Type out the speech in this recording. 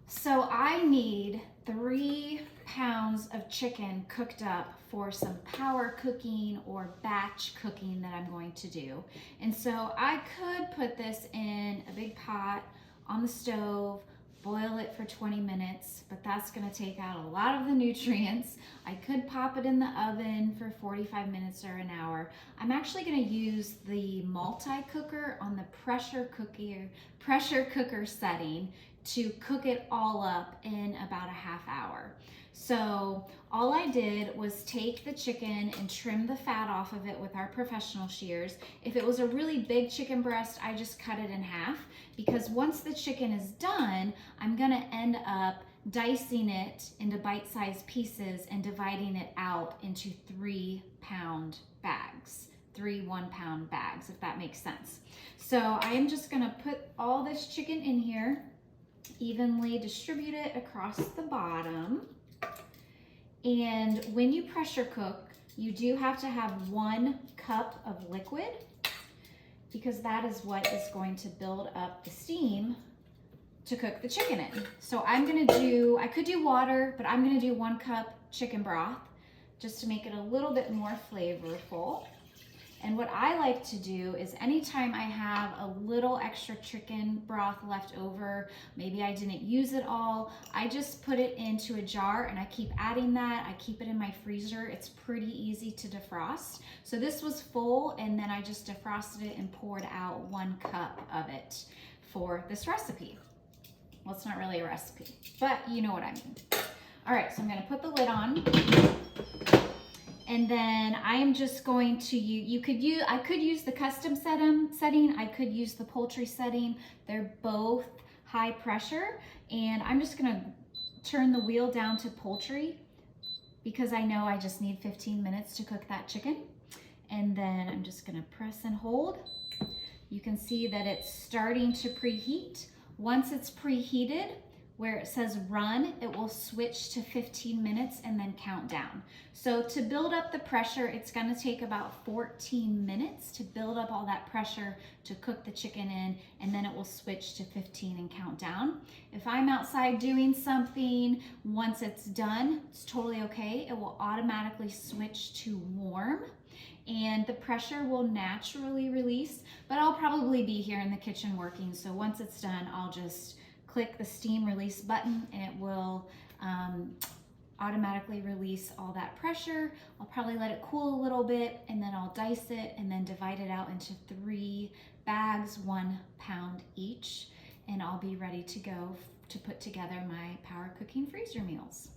So I need 3 pounds of chicken cooked up for some power cooking or batch cooking that I'm going to do. And so I could put this in a big pot on the stove, boil it for 20 minutes, but that's gonna take out a lot of the nutrients. I could pop it in the oven for 45 minutes or an hour. I'm actually gonna use the multi-cooker on the pressure cooker setting to cook it all up in about a half hour. So all I did was take the chicken and trim the fat off of it with our professional shears. If it was a really big chicken breast, I just cut it in half, because once the chicken is done, I'm gonna end up dicing it into bite-sized pieces and dividing it out into 3-pound bags. 3 1-pound bags, if that makes sense. So I am just gonna put all this chicken in here, evenly distribute it across the bottom. And when you pressure cook, you do have to have 1 cup of liquid, because that is what is going to build up the steam to cook the chicken in. So I could do water, but I'm gonna do 1 cup chicken broth just to make it a little bit more flavorful. And what I like to do is anytime I have a little extra chicken broth left over, maybe I didn't use it all, I just put it into a jar and I keep adding that. I keep it in my freezer. It's pretty easy to defrost. So this was full, and then I just defrosted it and poured out 1 cup of it for this recipe. Well, it's not really a recipe, but you know what I mean. All right, so I'm gonna put the lid on. And then I am just going to I could use the custom setting, I could use the poultry setting. They're both high pressure, and I'm just gonna turn the wheel down to poultry because I know I just need 15 minutes to cook that chicken. And then I'm just gonna press and hold. You can see that it's starting to preheat. Once it's preheated, where it says run, it will switch to 15 minutes and then count down. So to build up the pressure, it's gonna take about 14 minutes to build up all that pressure to cook the chicken in, and then it will switch to 15 and count down. If I'm outside doing something, once it's done, it's totally okay. It will automatically switch to warm, and the pressure will naturally release, but I'll probably be here in the kitchen working, so once it's done, I'll just click the steam release button and it will automatically release all that pressure. I'll probably let it cool a little bit, and then I'll dice it and then divide it out into 3 bags, 1 pound each, and I'll be ready to go to put together my power cooking freezer meals.